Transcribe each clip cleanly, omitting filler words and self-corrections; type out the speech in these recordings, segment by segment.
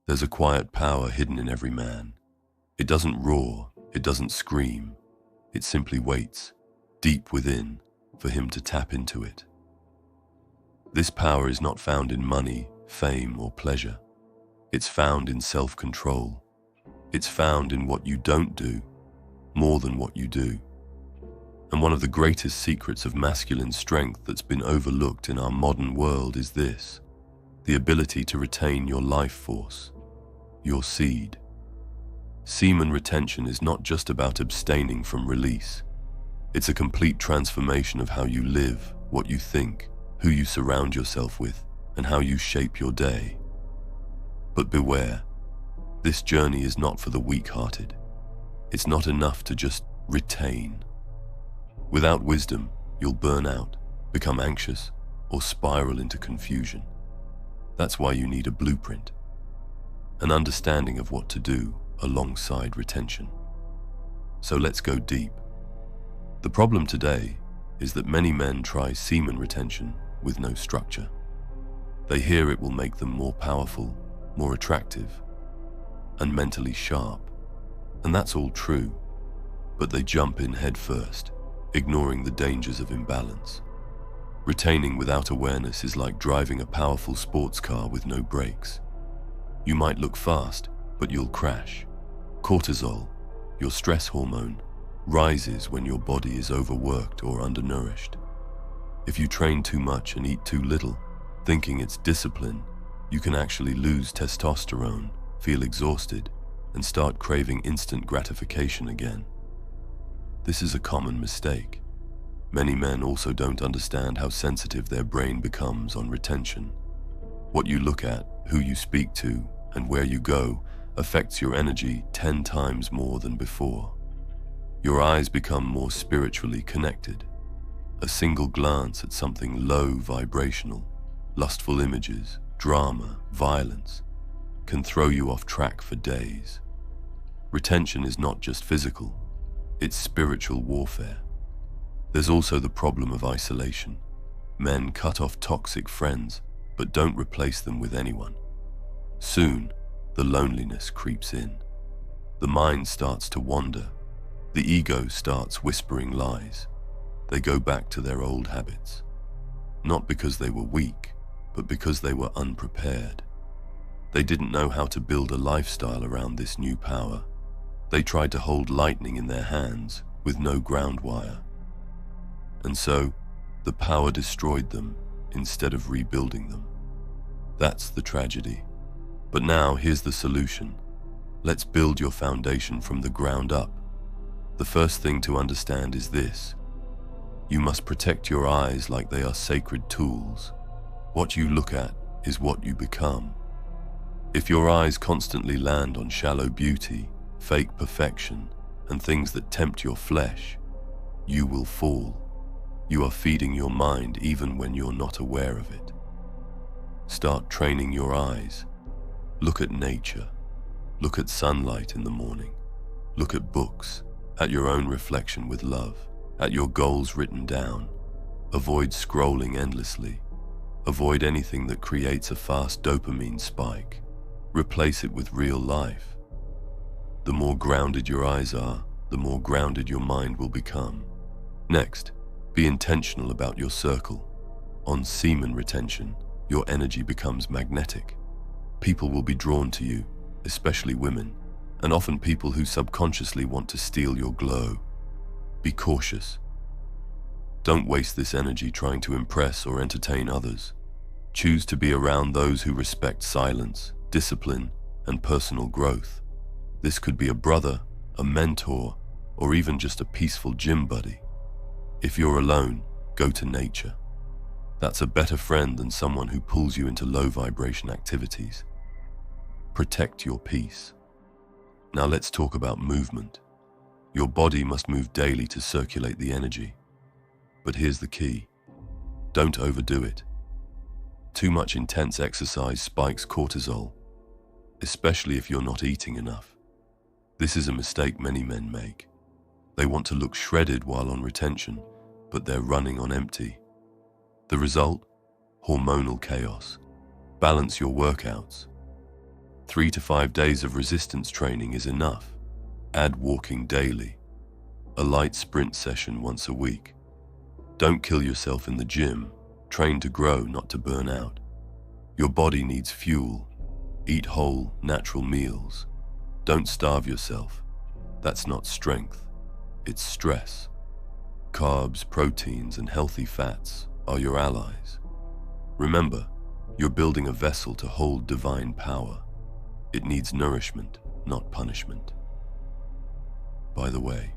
There's a quiet power hidden in every man. It doesn't roar, it doesn't scream. It simply waits, deep within, for him to tap into it. This power is not found in money, fame, or pleasure. It's found in self-control. It's found in what you don't do, more than what you do. And one of the greatest secrets of masculine strength that's been overlooked in our modern world is this: the ability to retain your life force, your seed. Semen retention is not just about abstaining from release. It's a complete transformation of how you live, what you think, who you surround yourself with, and how you shape your day. But beware, this journey is not for the weak-hearted. It's not enough to just retain. Without wisdom, you'll burn out, become anxious, or spiral into confusion. That's why you need a blueprint, an understanding of what to do alongside retention. So let's go deep. The problem today is that many men try semen retention with no structure. They hear it will make them more powerful, more attractive, and mentally sharp. And that's all true, but they jump in head first, ignoring the dangers of imbalance. Retaining without awareness is like driving a powerful sports car with no brakes. You might look fast, but you'll crash. Cortisol, your stress hormone, rises when your body is overworked or undernourished. If you train too much and eat too little, thinking it's discipline, you can actually lose testosterone, feel exhausted, and start craving instant gratification again. This is a common mistake. Many men also don't understand how sensitive their brain becomes on retention. What you look at, who you speak to, and where you go affects your energy 10 times more than before. Your eyes become more spiritually connected. A single glance at something low vibrational, lustful images, drama, violence, can throw you off track for days. Retention is not just physical, it's spiritual warfare. There's also the problem of isolation. Men cut off toxic friends, but don't replace them with anyone. Soon, the loneliness creeps in. The mind starts to wander. The ego starts whispering lies. They go back to their old habits. Not because they were weak, but because they were unprepared. They didn't know how to build a lifestyle around this new power. They tried to hold lightning in their hands with no ground wire. And so, the power destroyed them instead of rebuilding them. That's the tragedy. But now, here's the solution. Let's build your foundation from the ground up. The first thing to understand is this: you must protect your eyes like they are sacred tools. What you look at is what you become. If your eyes constantly land on shallow beauty, fake perfection, and things that tempt your flesh, you will fall. You are feeding your mind even when you're not aware of it. Start training your eyes. Look at nature. Look at sunlight in the morning. Look at books, at your own reflection with love, at your goals written down. Avoid scrolling endlessly. Avoid anything that creates a fast dopamine spike. Replace it with real life. The more grounded your eyes are, the more grounded your mind will become. Next, be intentional about your circle. On semen retention, your energy becomes magnetic. People will be drawn to you, especially women, and often people who subconsciously want to steal your glow. Be cautious. Don't waste this energy trying to impress or entertain others. Choose to be around those who respect silence, discipline, and personal growth. This could be a brother, a mentor, or even just a peaceful gym buddy. If you're alone, go to nature. That's a better friend than someone who pulls you into low vibration activities. Protect your peace. Now let's talk about movement. Your body must move daily to circulate the energy. But here's the key. Don't overdo it. Too much intense exercise spikes cortisol, especially if you're not eating enough. This is a mistake many men make. They want to look shredded while on retention, but they're running on empty. The result? Hormonal chaos. Balance your workouts. 3 to 5 days of resistance training is enough. Add walking daily, a light sprint session once a week. Don't kill yourself in the gym. Train to grow, not to burn out. Your body needs fuel. Eat whole, natural meals. Don't starve yourself. That's not strength. It's stress. Carbs, proteins, and healthy fats are your allies. Remember, you're building a vessel to hold divine power. It needs nourishment, not punishment. By the way,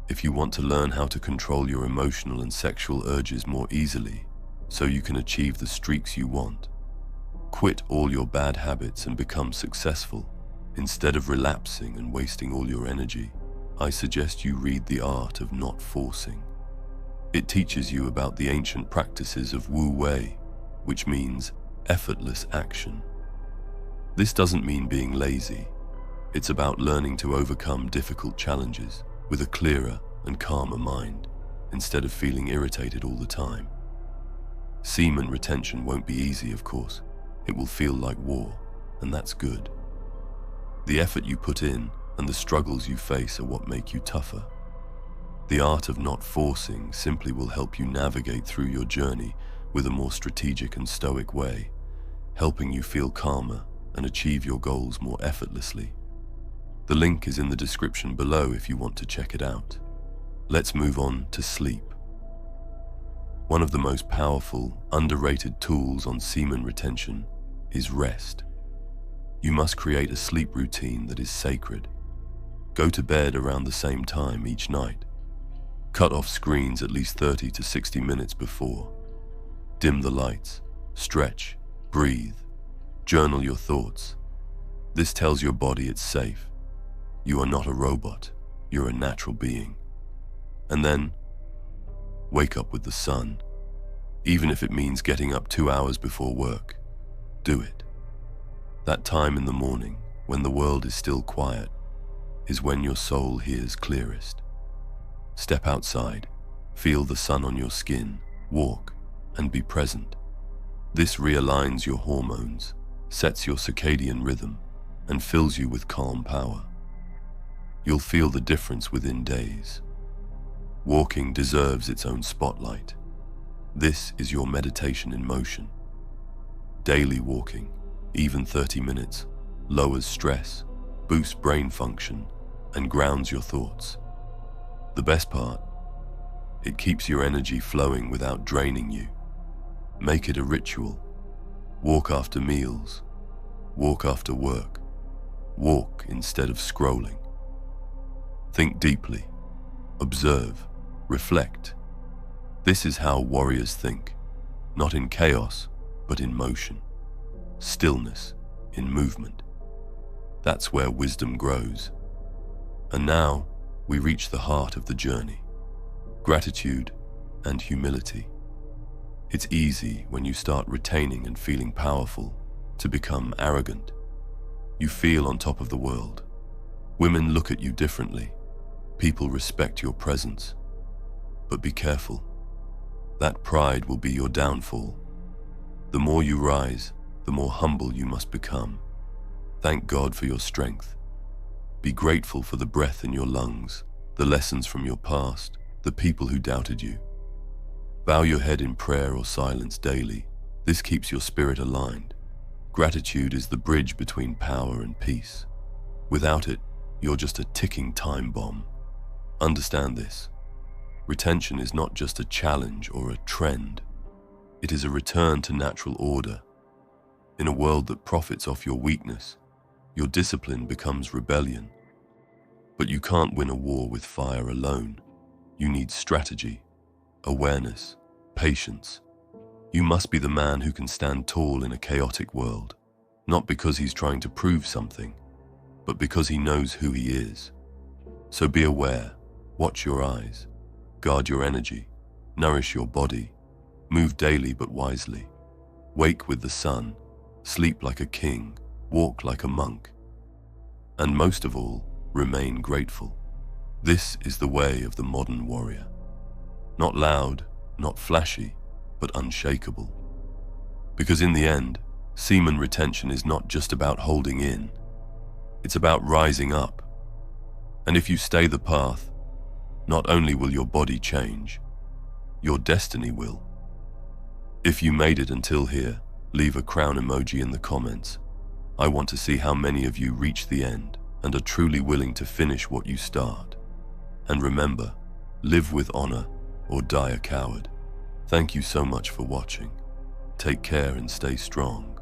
if you want to learn how to control your emotional and sexual urges more easily so you can achieve the streaks you want, quit all your bad habits and become successful, instead of relapsing and wasting all your energy, I suggest you read The Art of Not Forcing. It teaches you about the ancient practices of Wu Wei, which means effortless action. This doesn't mean being lazy. It's about learning to overcome difficult challenges with a clearer and calmer mind, instead of feeling irritated all the time. Semen retention won't be easy, of course. It will feel like war, and that's good. The effort you put in and the struggles you face are what make you tougher. The art of not forcing simply will help you navigate through your journey with a more strategic and stoic way, helping you feel calmer and achieve your goals more effortlessly. The link is in the description below if you want to check it out. Let's move on to sleep. One of the most powerful, underrated tools on semen retention is rest. You must create a sleep routine that is sacred. Go to bed around the same time each night. Cut off screens at least 30 to 60 minutes before. Dim the lights, stretch, breathe, journal your thoughts. This tells your body it's safe. You are not a robot, you're a natural being. And then, wake up with the sun. Even if it means getting up 2 hours before work, do it. That time in the morning, when the world is still quiet, is when your soul hears clearest. Step outside, feel the sun on your skin, walk, and be present. This realigns your hormones, sets your circadian rhythm, and fills you with calm power. You'll feel the difference within days. Walking deserves its own spotlight. This is your meditation in motion. Daily walking, even 30 minutes, lowers stress, boosts brain function, and grounds your thoughts. The best part, it keeps your energy flowing without draining you. Make it a ritual. Walk after meals. Walk after work. Walk instead of scrolling. Think deeply. Observe. Reflect. This is how warriors think, not in chaos, but in motion. Stillness, in movement. That's where wisdom grows. And now, we reach the heart of the journey. Gratitude and humility. It's easy when you start retaining and feeling powerful to become arrogant. You feel on top of the world. Women look at you differently. People respect your presence. But be careful. That pride will be your downfall. The more you rise, the more humble you must become. Thank God for your strength. Be grateful for the breath in your lungs, the lessons from your past, the people who doubted you. Bow your head in prayer or silence daily. This keeps your spirit aligned. Gratitude is the bridge between power and peace. Without it, you're just a ticking time bomb. Understand this. Retention is not just a challenge or a trend. It is a return to natural order. In a world that profits off your weakness, your discipline becomes rebellion. But you can't win a war with fire alone. You need strategy, awareness, patience. You must be the man who can stand tall in a chaotic world, not because he's trying to prove something, but because he knows who he is. So be aware, watch your eyes, guard your energy, nourish your body, move daily but wisely. Wake with the sun, sleep like a king, walk like a monk. And most of all, remain grateful. This is the way of the modern warrior. Not loud, not flashy, but unshakable. Because in the end, Semen retention is not just about holding in, it's about rising up. And if you stay the path, not only will your body change, your destiny will. If you made it until here, leave a crown emoji in the comments. I want to see how many of you reach the end and are truly willing to finish what you start. And remember, live with honor or die a coward. Thank you so much for watching. Take care and stay strong.